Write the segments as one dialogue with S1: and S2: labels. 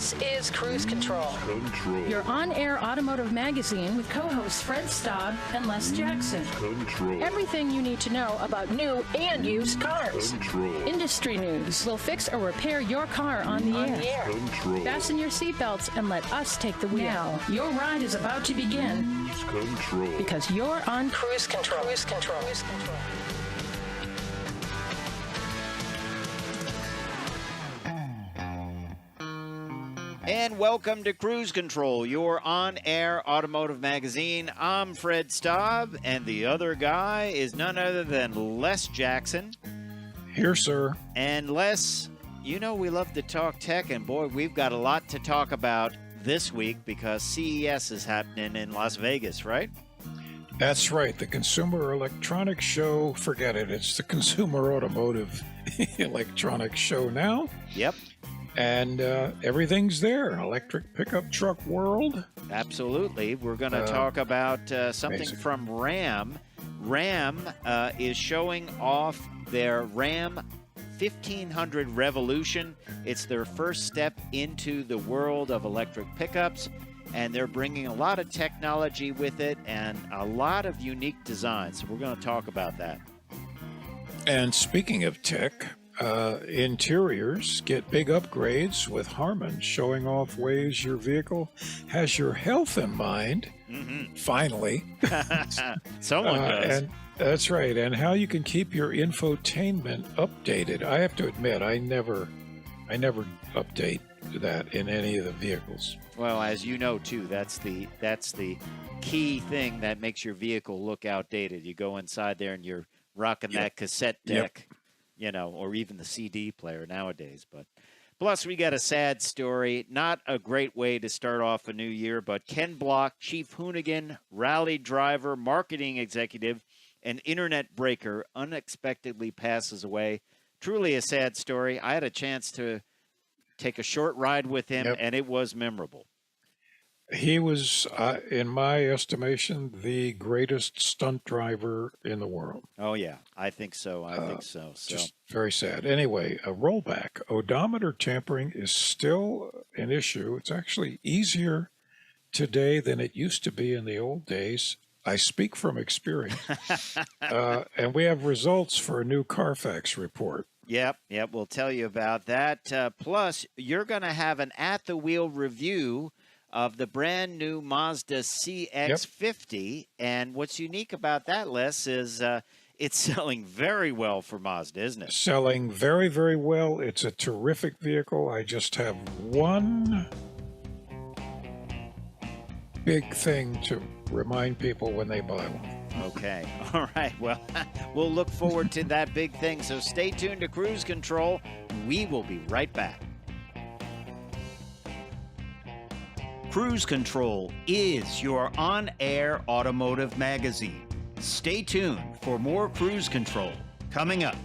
S1: This is Cruise Control.
S2: Your on-air automotive magazine with co-hosts Fred Staab and Les Jackson. Everything you need to know about new and used cars. Industry news will fix or repair your car on the air. Fasten your seatbelts and let us take the wheel. Now, your ride is about to begin. Because you're on Cruise Control. Cruise Control. Cruise Control.
S3: And welcome to Cruise Control, your on-air automotive magazine. I'm Fred Staab, and the other guy is none other than Les Jackson.
S4: Here, sir.
S3: And Les, you know we love to talk tech, and boy, we've got a lot to talk about this week because CES is happening in Las Vegas, right?
S4: That's right. The Consumer Electronics Show. Forget it. It's the Consumer Automotive Electronics Show now.
S3: Yep.
S4: And everything's there. Electric pickup truck world.
S3: Absolutely. We're going to talk about something
S4: amazing.
S3: from Ram. Ram is showing off their Ram 1500 Revolution. It's their first step into the world of electric pickups, and they're bringing a lot of technology with it and a lot of unique designs. So we're going to talk about that.
S4: And speaking of tech, interiors get big upgrades with Harman showing off ways your vehicle has your health in mind. Mm-hmm. Finally.
S3: Someone does.
S4: And that's right. And how you can keep your infotainment updated. I have to admit, I never update that in any of the vehicles.
S3: Well, as you know, too, that's the key thing that makes your vehicle look outdated. You go inside there and you're rocking that cassette deck. Yep. You know, or even the CD player nowadays. But plus, we got a sad story. Not a great way to start off a new year, but Ken Block, Chief Hoonigan, rally driver, marketing executive, and internet breaker, unexpectedly passes away. Truly a sad story. I had a chance to take a short ride with him, and it was memorable.
S4: He was, in my estimation, the greatest stunt driver in the world.
S3: Oh, yeah. I think so. I think so.
S4: Just very sad. Anyway, a rollback. Odometer tampering is still an issue. It's actually easier today than it used to be in the old days. I speak from experience. And we have results for a new CarFax report.
S3: Yep, we'll tell you about that. Plus, you're going to have an at-the-wheel review of the brand new Mazda CX-50. Yep. And what's unique about that, Les, is it's selling very well for Mazda, isn't it?
S4: Selling very, very well. It's a terrific vehicle. I just have one big thing to remind people when they buy one.
S3: Okay. All right. Well, we'll look forward to that big thing. So stay tuned to Cruise Control. We will be right back. Cruise Control is your on-air automotive magazine. Stay tuned for more Cruise Control coming up.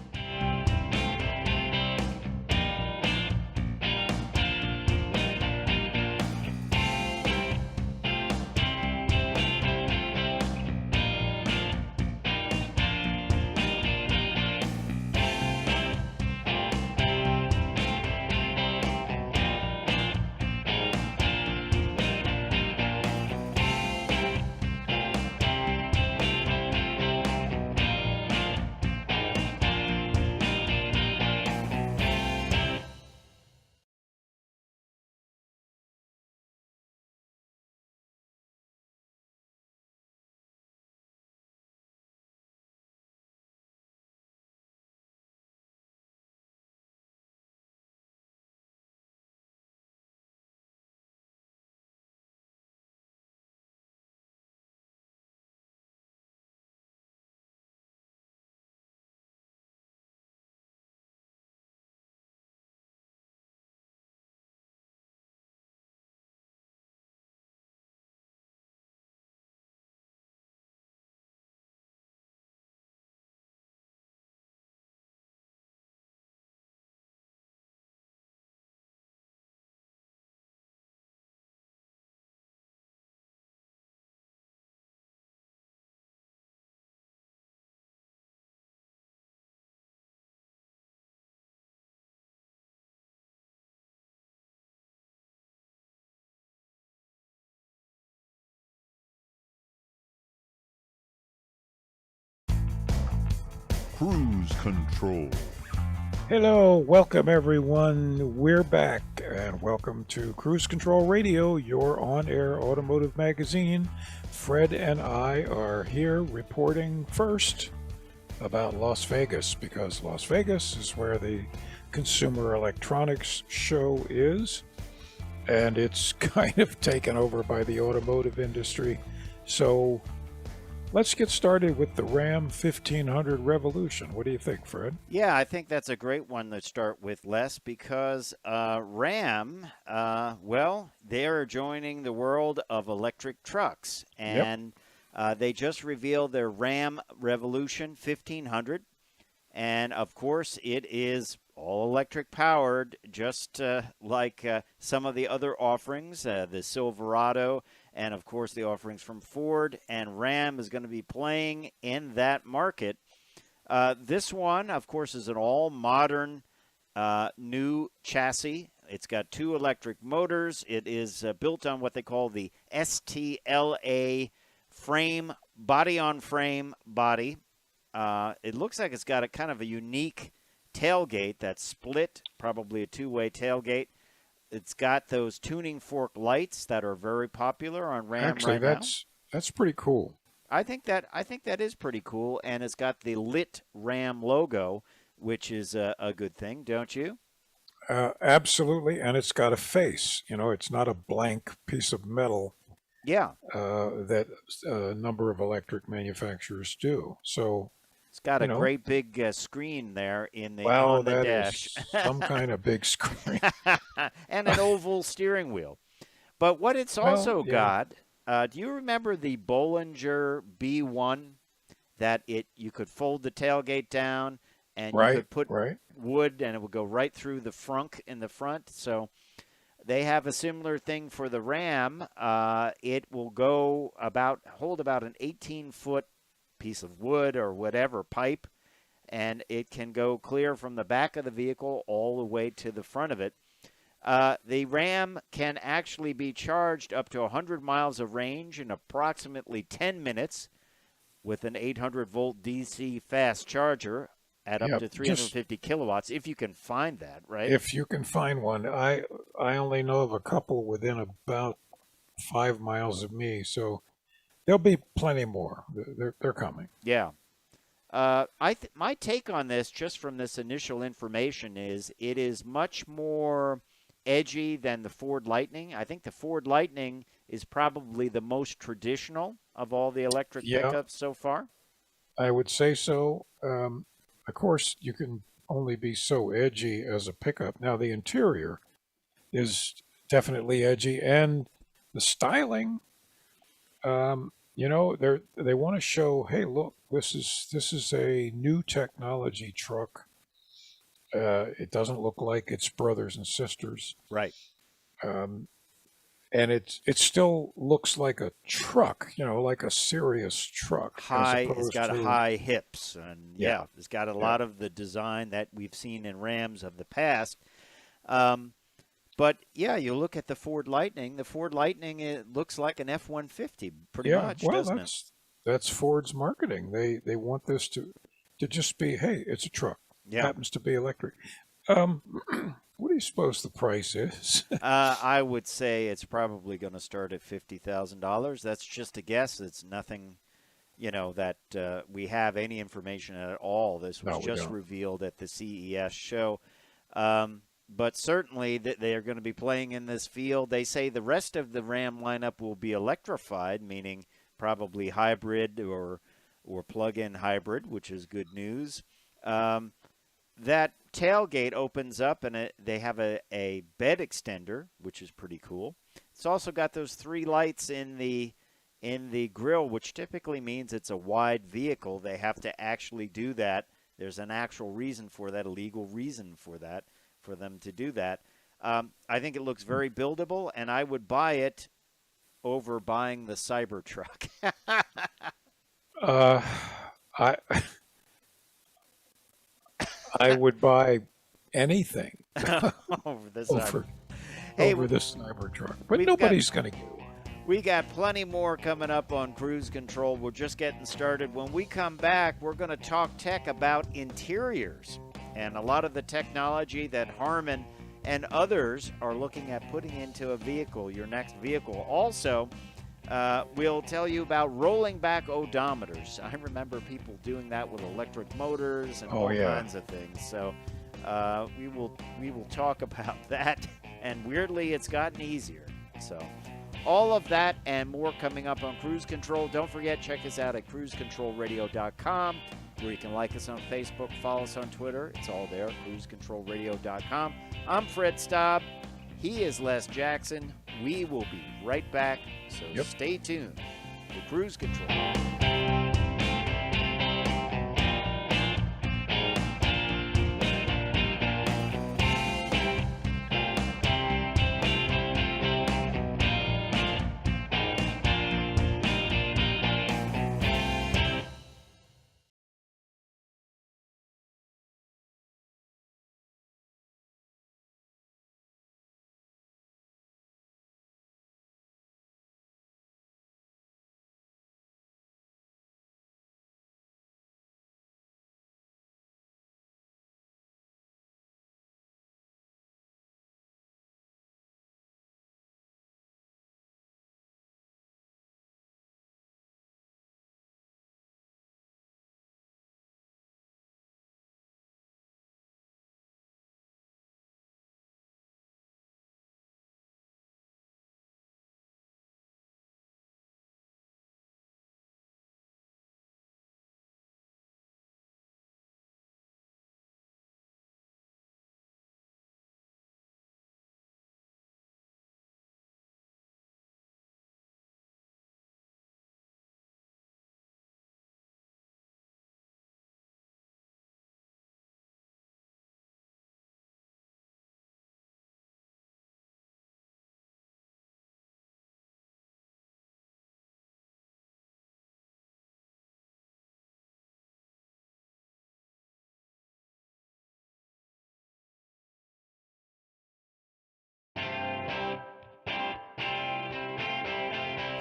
S1: Cruise Control.
S4: Hello, welcome everyone. We're back, and welcome to Cruise Control Radio, your on-air automotive magazine. Fred and I are here reporting first about Las Vegas, because Las Vegas is where the Consumer Electronics Show is, and it's kind of taken over by the automotive industry. So let's get started with the Ram 1500 Revolution. What do you think, Fred?
S3: Yeah, I think that's a great one to start with, Les, because Ram, well, they're joining the world of electric trucks. And they just revealed their Ram Revolution 1500. And, of course, it is all electric powered, just like some of the other offerings, the Silverado, and, of course, the offerings from Ford. And Ram is going to be playing in that market. This one, of course, is an all-modern new chassis. It's got 2 electric motors. It is built on what they call the STLA frame, body-on-frame body. It looks like it's got a kind of a unique tailgate that's split, probably a 2-way tailgate. It's got those tuning fork lights that are very popular on Ram
S4: Actually,
S3: right
S4: that's pretty cool.
S3: I think that is pretty cool, and it's got the lit Ram logo, which is a good thing, don't you?
S4: Absolutely, and it's got a face. You know, it's not a blank piece of metal.
S3: Yeah.
S4: That a number of electric manufacturers do. So
S3: it's got a great big screen there
S4: on
S3: the
S4: that
S3: dash.
S4: Is some kind of big screen.
S3: And an oval steering wheel. But what it's also got, do you remember the Bollinger B1 that you could fold the tailgate down and you could put wood and it would go right through the frunk in the front? So they have a similar thing for the Ram. It will hold about an 18-foot piece of wood or whatever pipe, and it can go clear from the back of the vehicle all the way to the front of it. The Ram can actually be charged up to 100 miles of range in approximately 10 minutes with an 800-volt DC fast charger at up to 350 kilowatts, if you can find that, right?
S4: If you can find one. I only know of a couple within about 5 miles of me, so there'll be plenty more. They're coming.
S3: Yeah. My take on this, just from this initial information, is it is much more edgy than the Ford Lightning. I think the Ford Lightning is probably the most traditional of all the electric pickups so far.
S4: I would say so. Of course, you can only be so edgy as a pickup. Now, the interior is definitely edgy, and the styling, they want to show, hey, look, this is a new technology truck. It doesn't look like its brothers and sisters,
S3: right?
S4: And it still looks like a truck, like a serious truck.
S3: It's got high hips, and it's got a lot of the design that we've seen in Rams of the past. But you look at the Ford Lightning. The Ford Lightning, it looks like an F-150, pretty much, doesn't it?
S4: That's Ford's marketing. They want this to just be, hey, it's a truck.
S3: Yeah.
S4: Happens to be electric. What do you suppose the price is?
S3: I would say it's probably going to start at $50,000. That's just a guess. It's nothing, that we have any information at all. This was just revealed at the CES show. But certainly they are going to be playing in this field. They say the rest of the Ram lineup will be electrified, meaning probably hybrid or plug-in hybrid, which is good news. That tailgate opens up, and they have a bed extender, which is pretty cool. It's also got those 3 lights in the grill, which typically means it's a wide vehicle. They have to actually do that. There's an actual reason for that, a legal reason for that, for them to do that. I think it looks very buildable, and I would buy it over buying the Cybertruck.
S4: I would buy anything
S3: over this
S4: over this Cybertruck, but nobody's going to.
S3: We got plenty more coming up on Cruise Control. We're just getting started. When we come back, we're going to talk tech about interiors and a lot of the technology that Harman and others are looking at putting into a vehicle, your next vehicle. Also, we'll tell you about rolling back odometers. I remember people doing that with electric motors and all kinds of things. So we will talk about that. And weirdly, it's gotten easier. So all of that and more coming up on Cruise Control. Don't forget, check us out at cruisecontrolradio.com, where you can like us on Facebook, follow us on Twitter. It's all there, cruisecontrolradio.com. I'm Fred Staab. He is Les Jackson. We will be right back, so stay tuned to Cruise Control.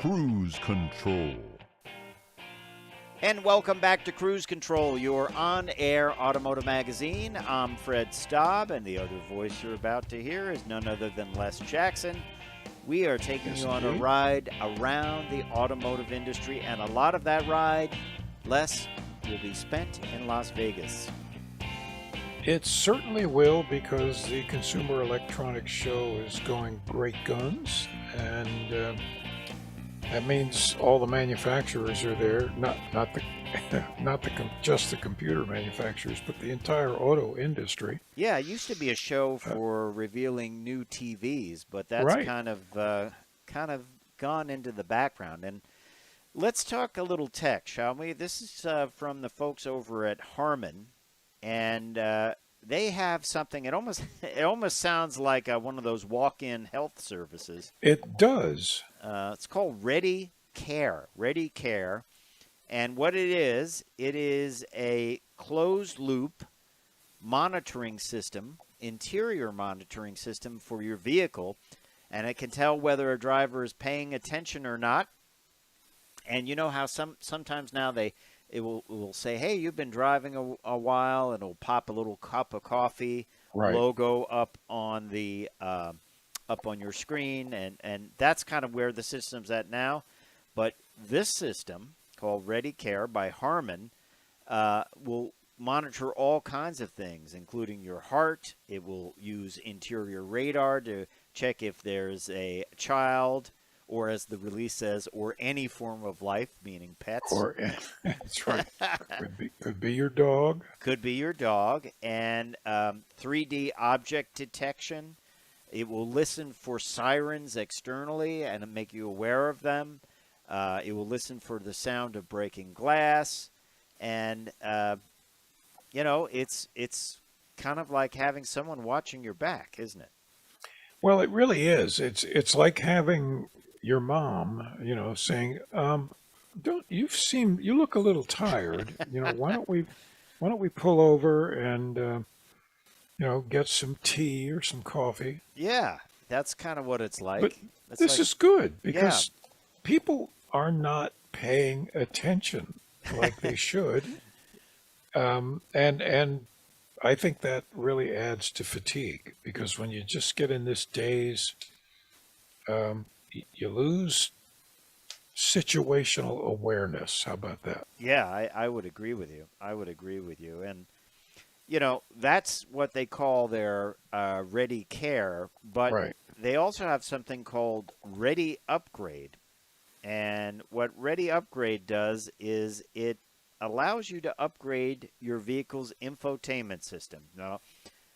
S1: Cruise Control.
S3: And welcome back to Cruise Control, your on-air automotive magazine. I'm Fred Staab, and the other voice you're about to hear is none other than Les Jackson. We are taking you on a ride around the automotive industry, and a lot of that ride, Les, will be spent in Las Vegas.
S4: It certainly will, because the Consumer Electronics Show is going great guns, and that means all the manufacturers are there, just the computer manufacturers, but the entire auto industry.
S3: Yeah, it used to be a show for revealing new TVs, but that's kind of gone into the background. And let's talk a little tech, shall we? This is from the folks over at Harman, and they have something. It almost sounds like one of those walk-in health services.
S4: It does.
S3: It's called Ready Care. Ready Care, and what it is a closed-loop monitoring system, interior monitoring system for your vehicle, and it can tell whether a driver is paying attention or not. And you know how sometimes now it will say, hey, you've been driving a while, and it'll pop a little cup of coffee logo up on the up on your screen, and that's kind of where the system's at now. But this system, called Ready Care by Harman, will monitor all kinds of things, including your heart. It will use interior radar to check if there's a child, or as the release says, or any form of life, meaning pets.
S4: That's right. Could be your dog.
S3: Could be your dog. And 3D object detection. It will listen for sirens externally and make you aware of them. It will listen for the sound of breaking glass. And, it's kind of like having someone watching your back, isn't it?
S4: Well, it really is. It's like having your mom, saying, you look a little tired. Why don't we pull over and get some tea or some coffee?
S3: Yeah, that's kind of what it's like.
S4: But this is good, because people are not paying attention like they should. And I think that really adds to fatigue because when you just get in this daze, you lose situational awareness. How about that?
S3: Yeah, I would agree with you. I would agree with you. And, you know, that's what they call their ready care, but
S4: Right.
S3: they also have something called ready upgrade. And what ready upgrade does is it allows you to upgrade your vehicle's infotainment system. Now,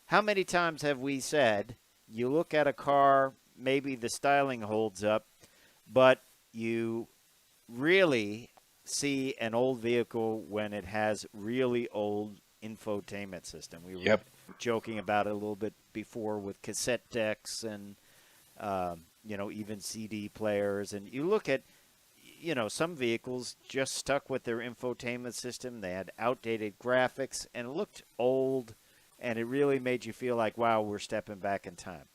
S3: how many times have we said you look at a car, maybe the styling holds up, but you really see an old vehicle when it has really old infotainment system. We were
S4: Yep.
S3: joking about it a little bit before with cassette decks and you know, even CD players. And you look at, you know, some vehicles just stuck with their infotainment system. They had outdated graphics and it looked old, and it really made you feel like, wow, we're stepping back in time.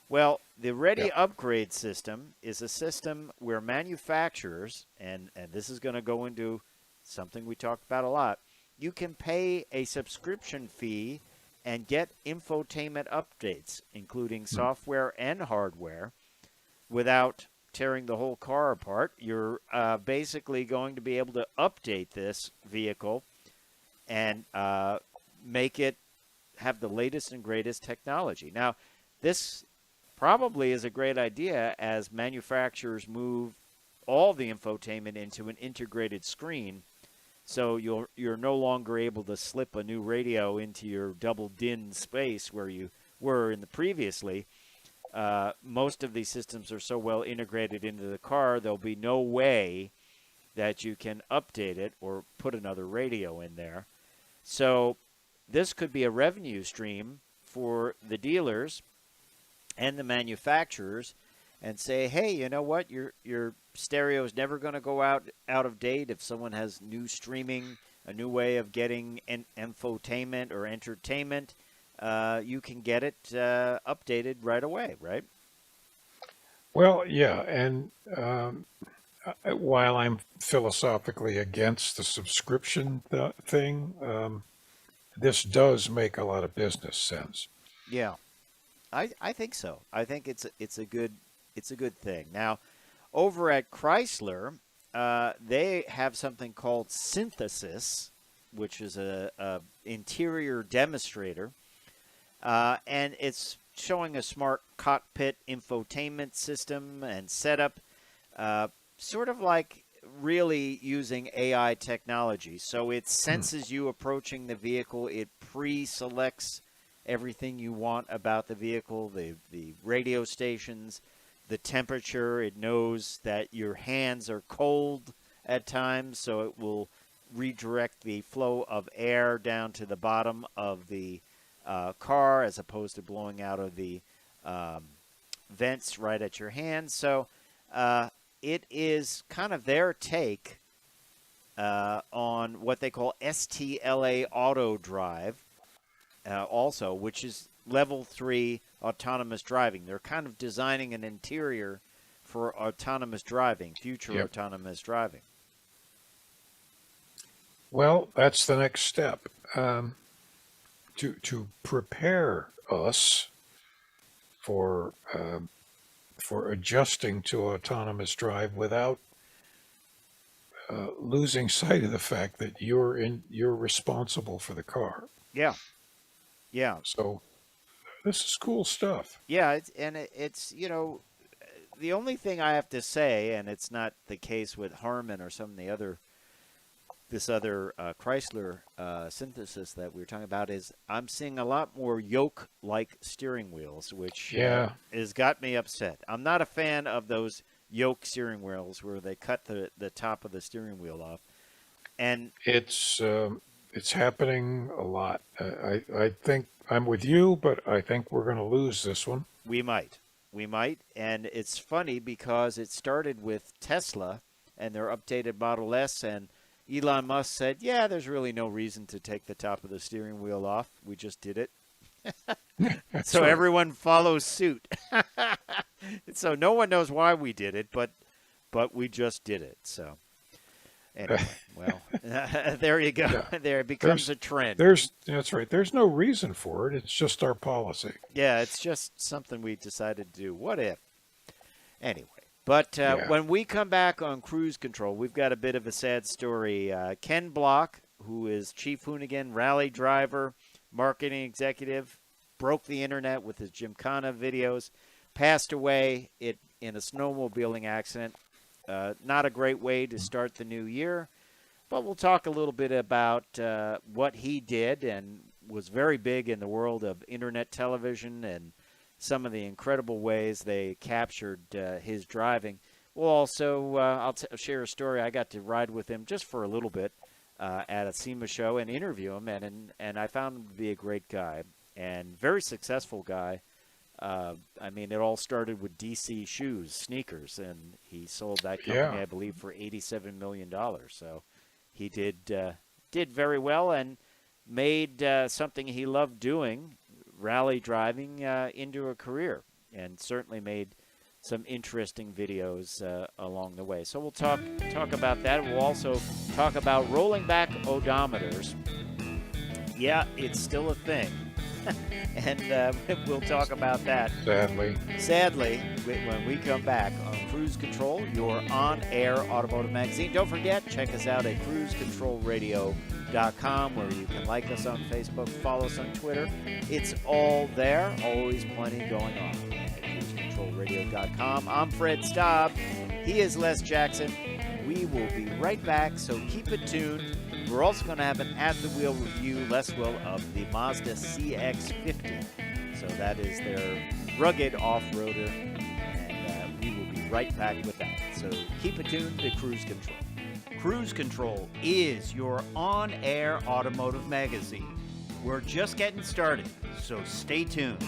S3: Well, the Ready Upgrade system is a system where manufacturers, and this is going to go into something we talked about a lot, you can pay a subscription fee and get infotainment updates, including software and hardware, without tearing the whole car apart. You're basically going to be able to update this vehicle and make it have the latest and greatest technology. Now, this probably is a great idea as manufacturers move all the infotainment into an integrated screen, so you're no longer able to slip a new radio into your double DIN space where you were in the previously. Most of these systems are so well integrated into the car, there'll be no way that you can update it or put another radio in there. So this could be a revenue stream for the dealers and the manufacturers, and say, hey, you know what, your stereo is never going to go out of date. If someone has new streaming, a new way of getting infotainment or entertainment, you can get it updated right away, right?
S4: Well, yeah, and while I'm philosophically against the subscription thing, this does make a lot of business sense.
S3: Yeah, I think so. I think it's a good thing. Now, over at Chrysler, they have something called Synthesis, which is a interior demonstrator, and it's showing a smart cockpit infotainment system and setup, sort of like really using AI technology. So it senses you approaching the vehicle. It pre-selects everything you want about the vehicle, the radio stations, the temperature. It knows that your hands are cold at times, so it will redirect the flow of air down to the bottom of the car as opposed to blowing out of the vents right at your hands. So it is kind of their take on what they call STLA Auto Drive, also, which is level 3 autonomous driving. They're kind of designing an interior for autonomous driving, future autonomous driving.
S4: Well, that's the next step. To prepare us for adjusting to autonomous drive without losing sight of the fact that you're responsible for the car.
S3: Yeah. Yeah.
S4: So this is cool stuff.
S3: Yeah, it's you know, the only thing I have to say, and it's not the case with Harman or some of the other Chrysler synthesis that we were talking about, is I'm seeing a lot more yoke-like steering wheels, which has got me upset. I'm not a fan of those yoke steering wheels where they cut the top of the steering wheel off. And
S4: it's happening a lot. I think I'm with you, but I think we're going to lose this one.
S3: We might. And it's funny because it started with Tesla and their updated Model S, and Elon Musk said, yeah, there's really no reason to take the top of the steering wheel off. We just did it. So everyone follows suit. So no one knows why we did it, but but we just did it. So anyway, well, there you go.
S4: Yeah.
S3: There it becomes a trend.
S4: That's right. There's no reason for it. It's just our policy.
S3: Yeah, it's just something we decided to do. What if? Anyway, but
S4: Yeah.
S3: when we come back on Cruise Control, we've got a bit of a sad story. Ken Block, who is Chief Hoonigan, rally driver, marketing executive, broke the internet with his Gymkhana videos, passed away in a snowmobiling accident. Not a great way to start the new year, but we'll talk a little bit about what he did and was very big in the world of internet television and some of the incredible ways they captured his driving. We'll also, I'll share a story. I got to ride with him just for a little bit at a SEMA show and interview him, and I found him to be a great guy and very successful guy. I mean, it all started with DC shoes, sneakers, and he sold that company, I believe, for $87 million. So he did very well and made something he loved doing, rally driving, into a career, and certainly made some interesting videos along the way. So we'll talk about that. We'll also talk about rolling back odometers. Yeah, it's still a thing. And we'll talk about that. Sadly, when we come back on Cruise Control, your on-air automotive magazine. Don't forget, check us out at cruisecontrolradio.com, where you can like us on Facebook, follow us on Twitter. It's all there. Always plenty going on at cruisecontrolradio.com. I'm Fred Staab. He is Les Jackson. We will be right back, so keep it tuned. We're also going to have an at-the-wheel review, Les will, of the Mazda CX-50. So that is their rugged off-roader, and we will be right back with that. So keep it tuned to Cruise Control. Cruise Control is your on-air automotive magazine. We're just getting started, so stay tuned.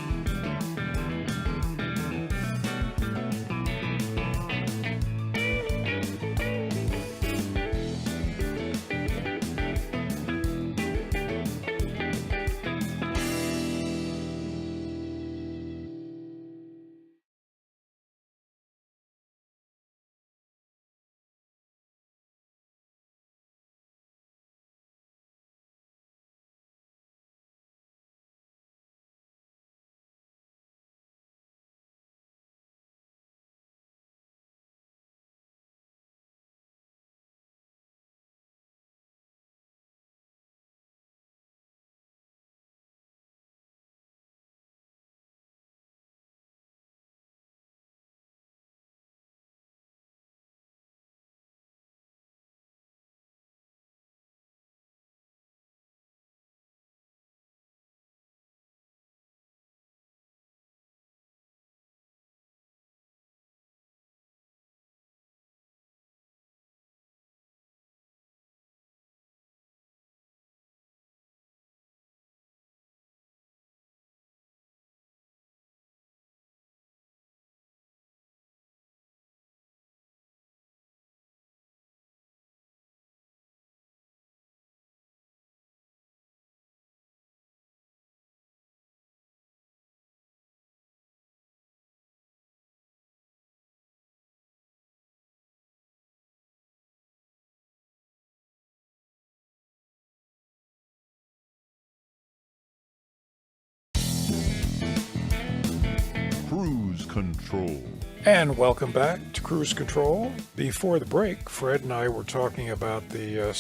S1: Cruise Control.
S4: And welcome back to Cruise Control. Before the break, Fred and I were talking about the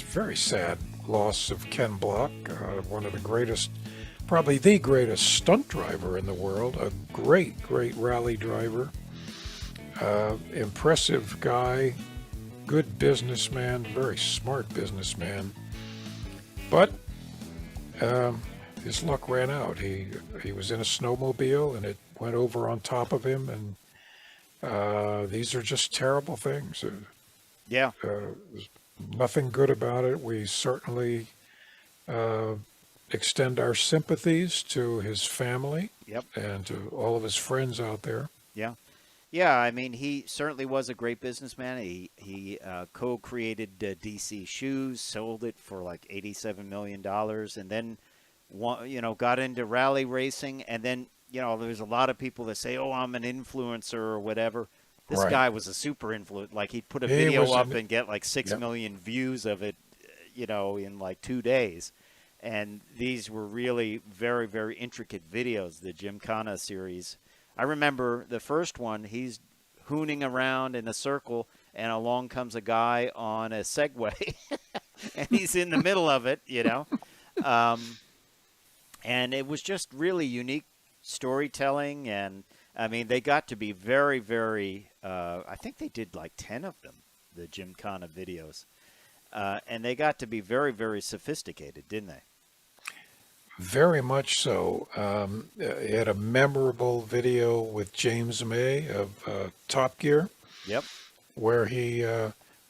S4: very sad loss of Ken Block, one of the greatest, probably the greatest stunt driver in the world, a great rally driver, impressive guy, good businessman, very smart businessman. But his luck ran out. He was in a snowmobile and it went over on top of him, and these are just terrible things.
S3: Yeah.
S4: There's nothing good about it. We certainly extend our sympathies to his family.
S3: Yep.
S4: And to all of his friends out there.
S3: Yeah. Yeah, I mean, he certainly was a great businessman. He co-created DC Shoes, sold it for like $87 million, and then, got into rally racing. And then, there's a lot of people that say, oh, I'm an influencer or whatever. This
S4: Right.
S3: guy was a super influence. Like he'd put a
S4: He
S3: video
S4: was
S3: up
S4: an-
S3: and get like 6
S4: Yep.
S3: million views of it, in like 2 days. And these were really very, very intricate videos, the Gymkhana series. I remember the first one, he's hooning around in a circle, and along comes a guy on a Segway, and he's in the middle of it, and it was just really unique storytelling. And, I mean, they got to be very, very I think they did like 10 of them, the Gymkhana videos. And they got to be very, very sophisticated, didn't they?
S4: Very much so. He had a memorable video with James May of Top Gear,
S3: Yep.
S4: where he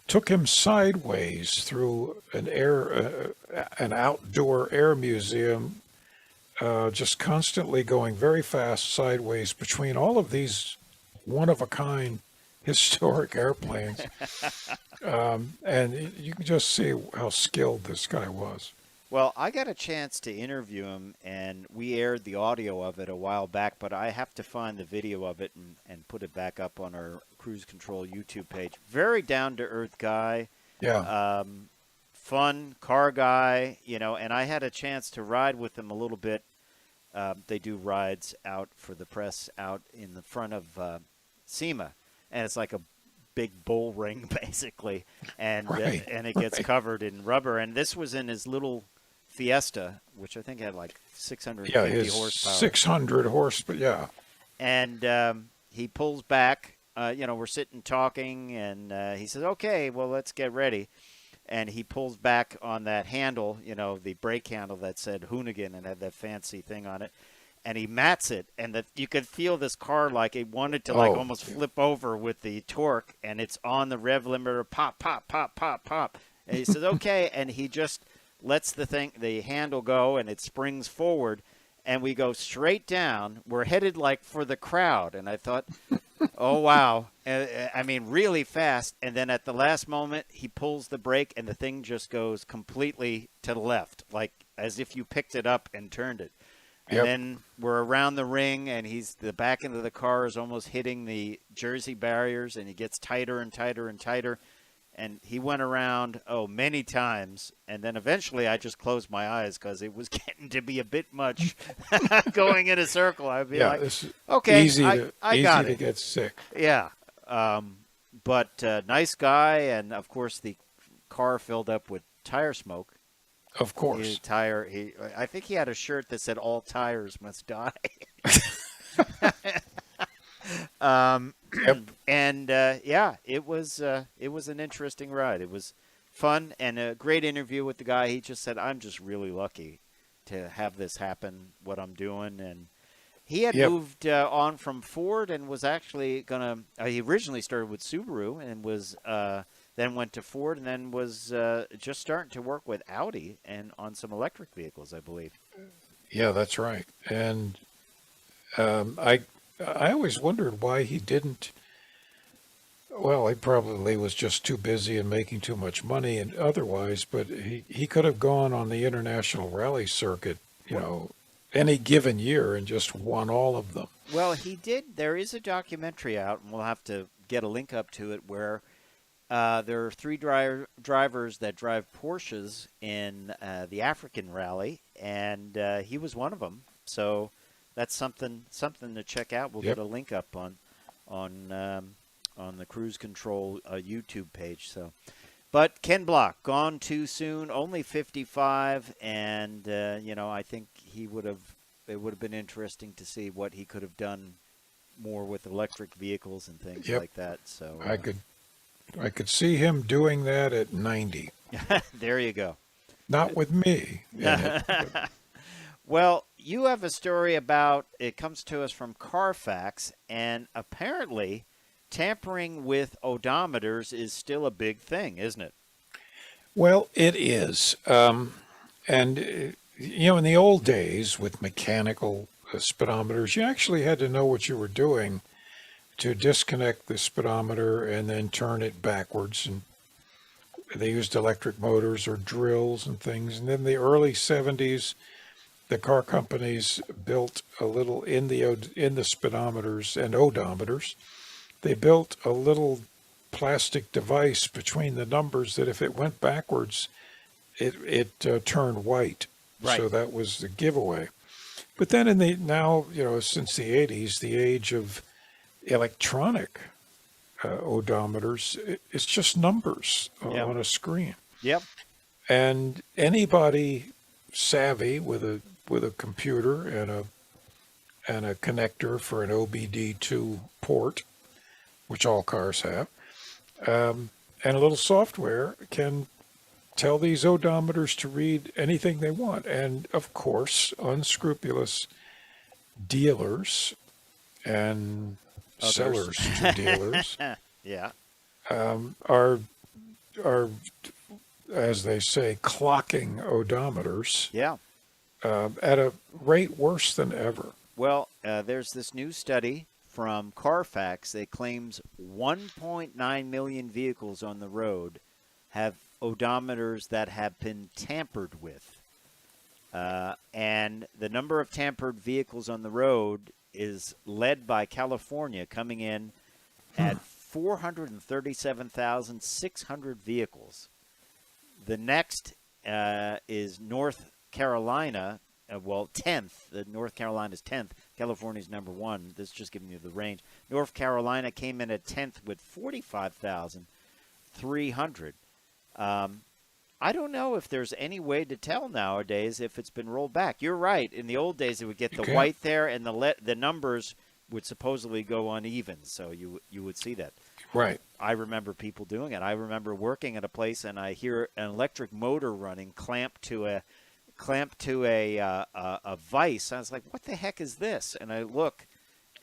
S4: took him sideways through an outdoor air museum, just constantly going very fast sideways between all of these one-of-a-kind historic airplanes. And you can just see how skilled this guy was.
S3: Well, I got a chance to interview him, and we aired the audio of it a while back, but I have to find the video of it and put it back up on our Cruise Control YouTube page. Very down-to-earth guy.
S4: Yeah.
S3: Fun car guy, and I had a chance to ride with him a little bit. They do rides out for the press out in the front of SEMA, and it's like a big bull ring, basically, and
S4: Right,
S3: and it gets
S4: right.
S3: covered in rubber. And this was in his little Fiesta, which I think had like 650
S4: Yeah, his
S3: horsepower.
S4: 600 horse, but yeah.
S3: And he pulls back. We're sitting talking, and he says, "Okay, well, let's get ready." And he pulls back on that handle, the brake handle that said Hoonigan and had that fancy thing on it. And he mats it, and you could feel this car like it wanted to almost flip over with the torque, and it's on the rev limiter, pop, pop, pop, pop, pop. And he says, "Okay," and he just lets the handle go, and it springs forward, and we go straight down. We're headed like for the crowd, and I thought, oh wow, I mean really fast. And then at the last moment, he pulls the brake, and the thing just goes completely to the left, like as if you picked it up and turned it. And
S4: Yep.
S3: then we're around the ring, and the back end of the car is almost hitting the Jersey barriers, and he gets tighter and tighter and tighter. And he went around, many times. And then eventually I just closed my eyes because it was getting to be a bit much going in a circle. I'd be like,
S4: It's
S3: okay,
S4: easy
S3: I got
S4: to
S3: it.
S4: get sick.
S3: Yeah. But nice guy. And, of course, the car filled up with tire smoke.
S4: Of course.
S3: I think he had a shirt that said "All tires must die."
S4: Yep.
S3: And it was an interesting ride. It was fun and a great interview with the guy. He just said, "I'm just really lucky to have this happen. What I'm doing." And he had
S4: Yep.
S3: moved on from Ford and was actually gonna. He originally started with Subaru and was. Then went to Ford, and then was just starting to work with Audi and on some electric vehicles, I believe.
S4: Yeah, that's right. And I always wondered why he didn't. Well, he probably was just too busy and making too much money and otherwise, but he could have gone on the international rally circuit, any given year and just won all of them.
S3: Well, he did. There is a documentary out, and we'll have to get a link up to it, where there are three drivers that drive Porsches in the African rally, and he was one of them. So that's something to check out. We'll
S4: Yep.
S3: get a link up on the Cruise Control YouTube page. So, but Ken Block gone too soon, only 55, and I think it would have been interesting to see what he could have done more with electric vehicles and things
S4: Yep.
S3: like that. So
S4: I could see him doing that at 90.
S3: there you go.
S4: Not with me. in it, but
S3: Well, you have a story about, it comes to us from CarFax, and apparently tampering with odometers is still a big thing, isn't it?
S4: Well, it is. In the old days with mechanical speedometers, you actually had to know what you were doing to disconnect the speedometer and then turn it backwards. And they used electric motors or drills and things. And then the early 70s, the car companies built a little in the speedometers and odometers, they built a little plastic device between the numbers that if it went backwards, it turned white.
S3: Right.
S4: So that was the giveaway. But then since the 80s, the age of electronic odometers, it's just numbers on a screen.
S3: Yep.
S4: And anybody savvy with a computer and a connector for an OBD2 port, which all cars have, and a little software can tell these odometers to read anything they want. And of course, unscrupulous dealers and sellers to dealers are, as they say, clocking odometers at a rate worse than ever.
S3: Well, there's this new study from CarFax that claims 1.9 million vehicles on the road have odometers that have been tampered with. And the number of tampered vehicles on the road is led by California, coming in at 437,600 vehicles. The next is North Carolina, 10th. North Carolina's 10th. California's number 1. This is just giving you the range. North Carolina came in at 10th with 45,300. I don't know if there's any way to tell nowadays if it's been rolled back. You're right. In the old days, it would get the white there, and the numbers would supposedly go uneven, so you would see that.
S4: Right.
S3: I remember people doing it. I remember working at a place, and I hear an electric motor running clamped to a vise. I was like, "What the heck is this?" And I look,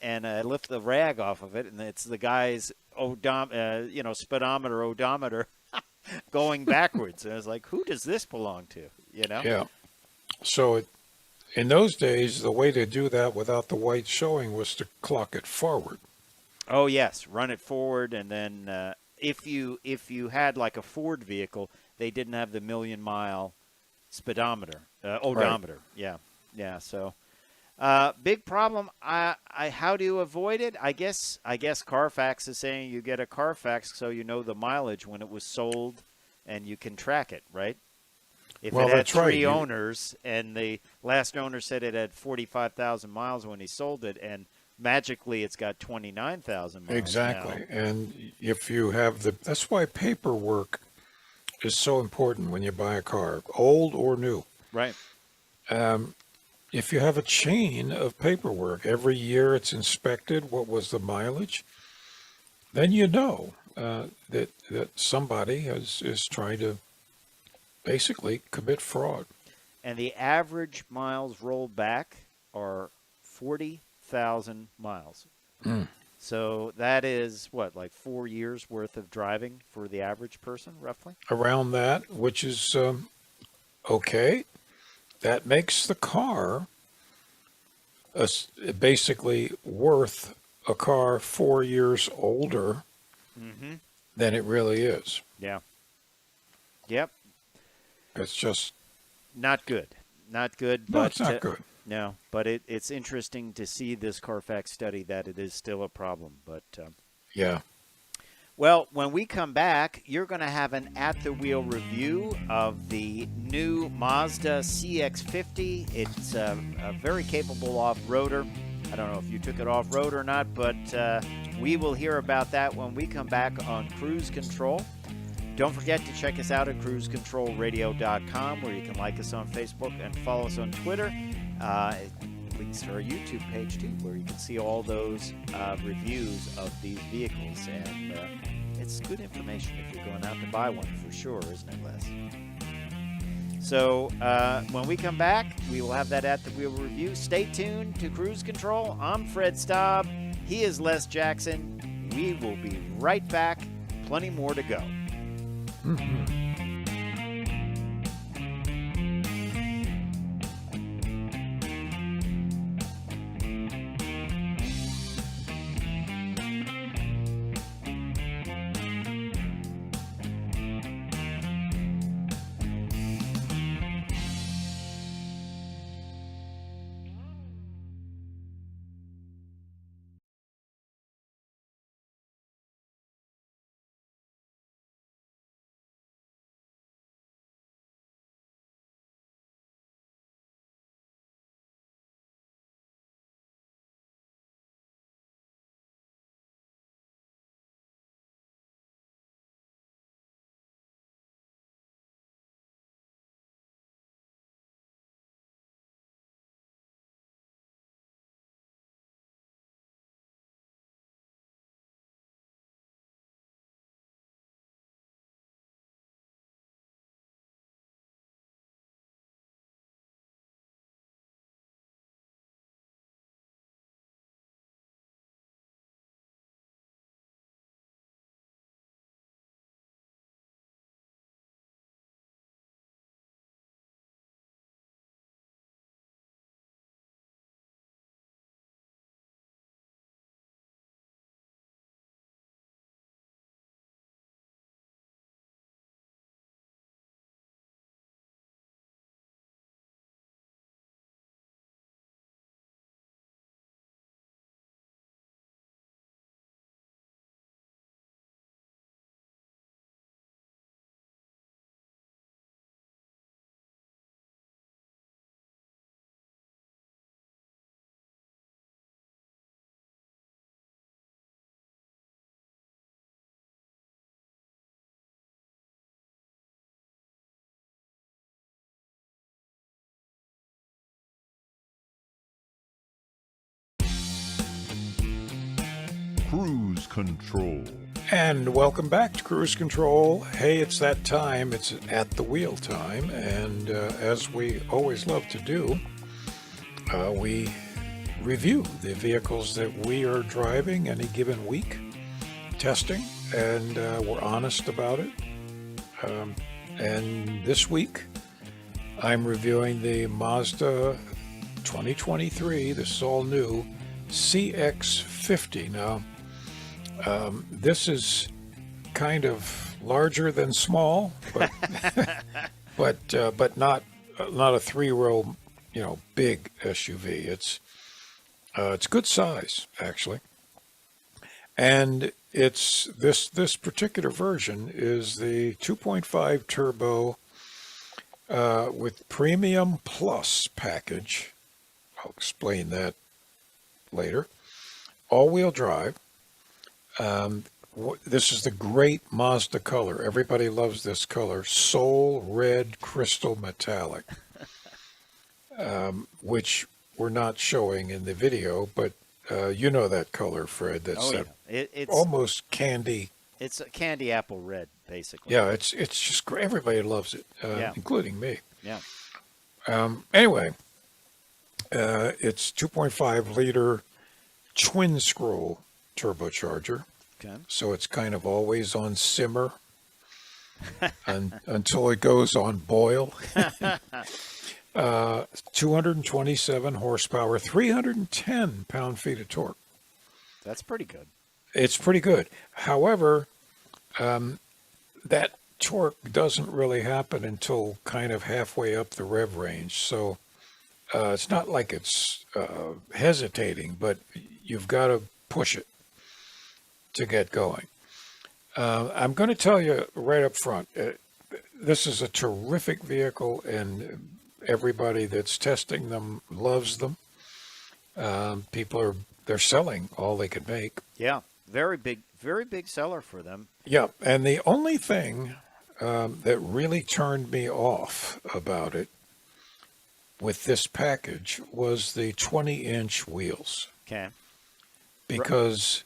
S3: and I lift the rag off of it, and it's the guy's speedometer odometer going backwards. And I was like, "Who does this belong to?"
S4: Yeah. So in those days, the way to do that without the white showing was to clock it forward.
S3: Oh yes, run it forward, and then if you had like a Ford vehicle, they didn't have the million-mile speedometer odometer. Right. Yeah. So big problem. How do you avoid it? I guess CarFax is saying you get a CarFax so you know the mileage when it was sold, and you can track it, right? If it had three owners, and the last owner said it had 45,000 miles when he sold it, and magically it's got 29,000 miles.
S4: Exactly.
S3: Now.
S4: And if you have that's why paperwork is so important when you buy a car, old or new.
S3: Right.
S4: If you have a chain of paperwork, every year it's inspected, what was the mileage, then you know that somebody is trying to basically commit fraud.
S3: And the average miles rolled back are 40,000 miles. So that is, like 4 years worth of driving for the average person, roughly?
S4: Around that, which is okay. That makes the car basically worth a car 4 years older than it really is.
S3: Yeah. Yep.
S4: It's just
S3: not good. Not good.
S4: No,
S3: but,
S4: it's not good.
S3: No, but it's interesting to see this CarFax study that it is still a problem. But
S4: yeah.
S3: Well, when we come back, you're going to have an at-the-wheel review of the new Mazda CX-50. It's a very capable off-roader. I don't know if you took it off-road or not, but we will hear about that when we come back on Cruise Control. Don't forget to check us out at cruisecontrolradio.com, where you can like us on Facebook and follow us on Twitter. It links to our YouTube page, too, where you can see all those reviews of these vehicles. And it's good information if you're going out to buy one, for sure, isn't it, Les? So when we come back, we will have that at-the-wheel review. Stay tuned to Cruise Control. I'm Fred Staab. He is Les Jackson. We will be right back. Plenty more to go.
S1: Cruise Control.
S4: And welcome back to Cruise Control. Hey, it's that time. It's at the wheel time. And as we always love to do, we review the vehicles that we are driving any given week, testing, and we're honest about it. And this week, I'm reviewing the Mazda 2023, this is all new, CX-50. Now, this is kind of larger than small, but but not a three-row, big SUV. It's good size actually, and it's this particular version is the 2.5 turbo with Premium Plus package. I'll explain that later. All-wheel drive. This is the great Mazda color. Everybody loves this color. Soul Red Crystal Metallic, which we're not showing in the video, but you know that color, Fred. That's
S3: it's
S4: almost candy.
S3: It's a candy apple red, basically.
S4: Yeah, it's just great. Everybody loves it, including me.
S3: Yeah.
S4: Anyway, it's 2.5 liter twin scroll turbocharger.
S3: Okay.
S4: So it's kind of always on simmer until it goes on boil. 227 horsepower, 310 pound-feet of torque.
S3: That's pretty good.
S4: It's pretty good. However, that torque doesn't really happen until kind of halfway up the rev range. So it's not like it's hesitating, but you've got to push it to get going. I'm going to tell you right up front, this is a terrific vehicle, and everybody that's testing them loves them. They're selling all they can make.
S3: Yeah, very big seller for them.
S4: Yeah, and the only thing that really turned me off about it with this package was the 20-inch wheels.
S3: Okay.
S4: Because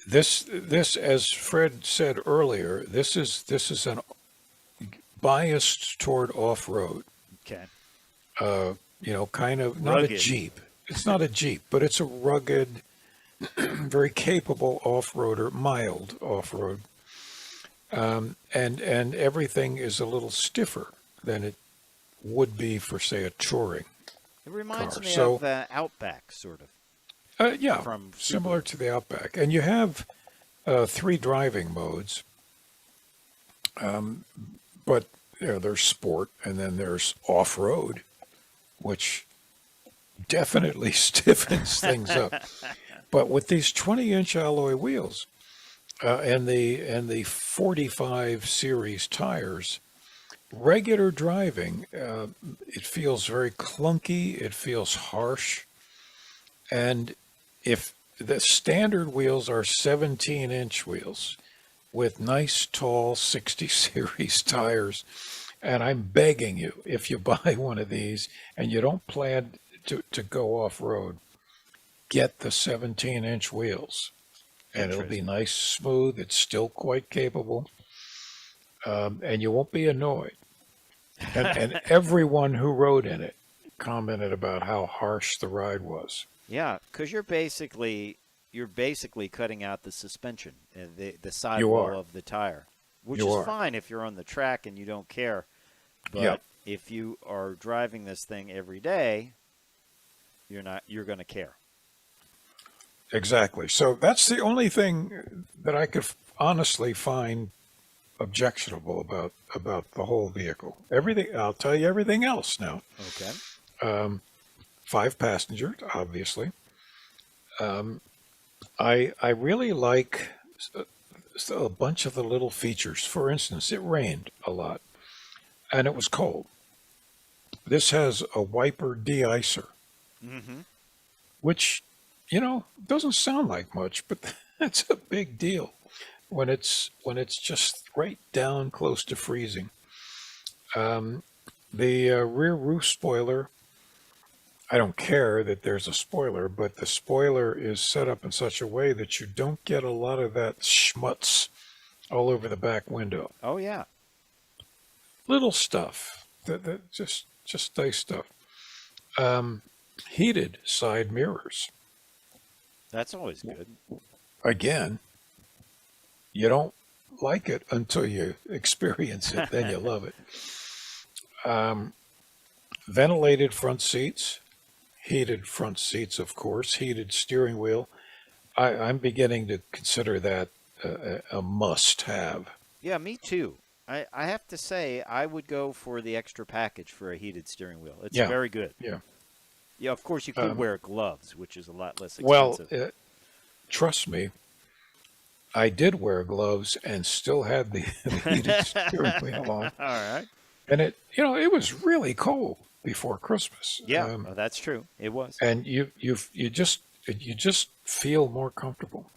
S4: this, as Fred said earlier, this is an biased toward off-road.
S3: Okay.
S4: Kind of not
S3: rugged.
S4: A Jeep. It's not a Jeep, but it's a rugged, very capable off-roader, mild off-road. And everything is a little stiffer than it would be for, say, a touring.
S3: It reminds
S4: car.
S3: me
S4: So,
S3: of Outback, sort of.
S4: Yeah,
S3: From
S4: similar to the Outback. And you have 3 driving modes. But there's sport, and then there's off-road, which definitely stiffens things up. But with these 20-inch alloy wheels and the 45 series tires, regular driving, it feels very clunky. It feels harsh. And if the standard wheels are 17-inch wheels with nice, tall 60 series tires, and I'm begging you, if you buy one of these and you don't plan to go off-road, get the 17-inch wheels. And it'll be nice, smooth. It's still quite capable. And you won't be annoyed. And everyone who rode in it commented about how harsh the ride was.
S3: Yeah, because you're basically cutting out the suspension, the sidewall of the tire, which is fine if you're on the track and you don't care. But if you are driving this thing every day, you're going to care.
S4: Exactly. So that's the only thing that I could honestly find objectionable about the whole vehicle. Everything, I'll tell you everything else now.
S3: Okay.
S4: 5 passengers, obviously. I really like a bunch of the little features. For instance, it rained a lot, and it was cold. This has a wiper de-icer, which, doesn't sound like much, but that's a big deal when it's just right down close to freezing. The rear roof spoiler I don't care that there's a spoiler, but the spoiler is set up in such a way that you don't get a lot of that schmutz all over the back window.
S3: Oh yeah.
S4: Little stuff, that just nice stuff. Heated side mirrors.
S3: That's always good.
S4: Again, you don't like it until you experience it, then you love it. Ventilated front seats, heated front seats, of course, heated steering wheel. I'm beginning to consider that a must-have.
S3: Yeah, me too. I have to say, I would go for the extra package for a heated steering wheel. It's very good.
S4: Yeah.
S3: Yeah, of course, you could wear gloves, which is a lot less expensive.
S4: Well, trust me, I did wear gloves and still had the heated steering wheel on.
S3: All right.
S4: And it was really cold before Christmas.
S3: Yeah, that's true. It was.
S4: And you just feel more comfortable.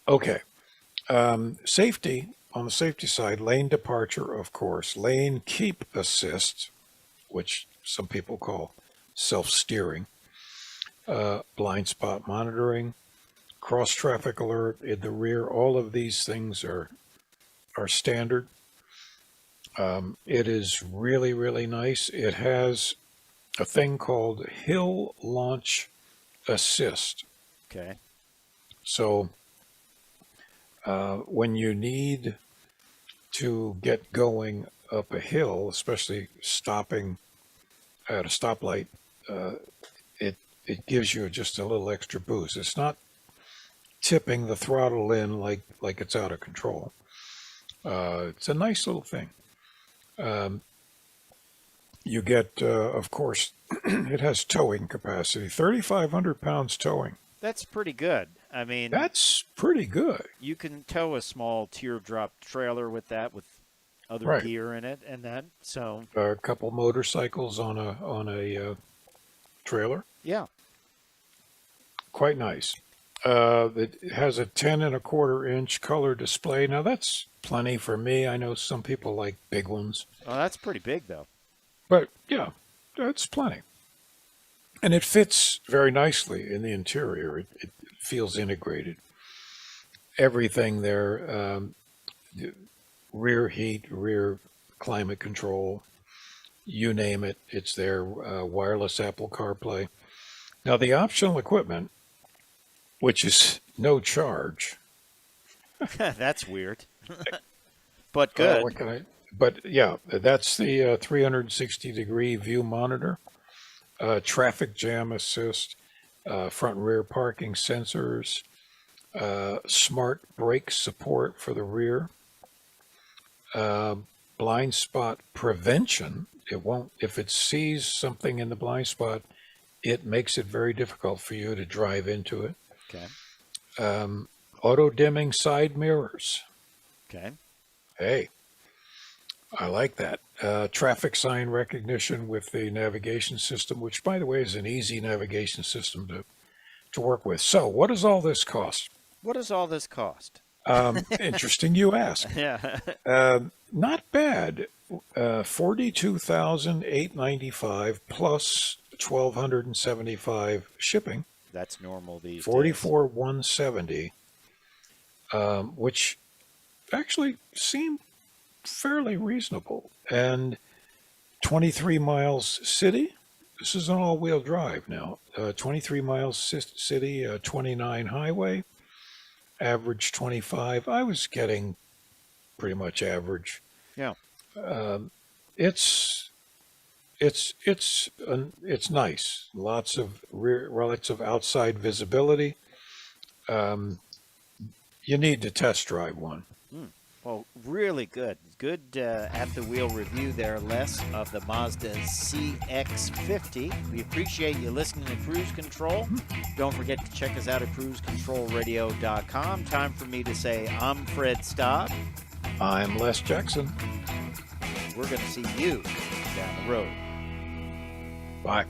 S4: Okay. Safety, on the safety side, lane departure, of course, lane keep assist, which some people call self-steering, blind spot monitoring, cross traffic alert in the rear. All of these things are standard. It is really, really nice. It has a thing called hill launch assist.
S3: Okay.
S4: So when you need to get going up a hill, especially stopping at a stoplight, it gives you just a little extra boost. It's not tipping the throttle in like it's out of control. It's a nice little thing. You get, of course, it has towing capacity, 3,500 pounds towing.
S3: That's pretty good. I mean,
S4: That's pretty good.
S3: you can tow a small teardrop trailer with that, with other gear in it and that. So
S4: A couple motorcycles on a trailer.
S3: yeah,
S4: Quite nice. It has a 10.25-inch color display. Now that's plenty for me. I know some people like big ones,
S3: well, that's pretty big though.
S4: but yeah, that's plenty. And it fits very nicely in the interior. It feels integrated. Everything there, rear heat, rear climate control, you name it, it's there. Wireless Apple CarPlay. Now the optional equipment, which is no charge.
S3: That's weird, but good.
S4: What can I? But yeah, that's the 360-degree view monitor, traffic jam assist, front and rear parking sensors, smart brake support for the rear, blind spot prevention. It won't, if it sees something in the blind spot, it makes it very difficult for you to drive into it.
S3: Okay.
S4: Auto dimming side mirrors.
S3: Okay.
S4: Hey, I like that. Traffic sign recognition with the navigation system, which, by the way, is an easy navigation system to work with. So what does all this cost?
S3: What does all this cost?
S4: Interesting you ask.
S3: Yeah.
S4: Not bad. $42,895 plus $1,275 shipping.
S3: That's normal these days.
S4: $44,170, which actually seemed fairly reasonable. And 23 miles city. This is an all-wheel drive now. 23 miles city, 29 highway, average 25. I was getting pretty much average.
S3: Yeah.
S4: It's nice. Lots of outside visibility. You need to test drive one.
S3: Well, really good. Good at-the-wheel review there, Les, of the Mazda CX-50. We appreciate you listening to Cruise Control. Don't forget to check us out at cruisecontrolradio.com. Time for me to say I'm Fred Staab.
S4: I'm Les Jackson.
S3: We're going to see you down the road.
S4: Bye.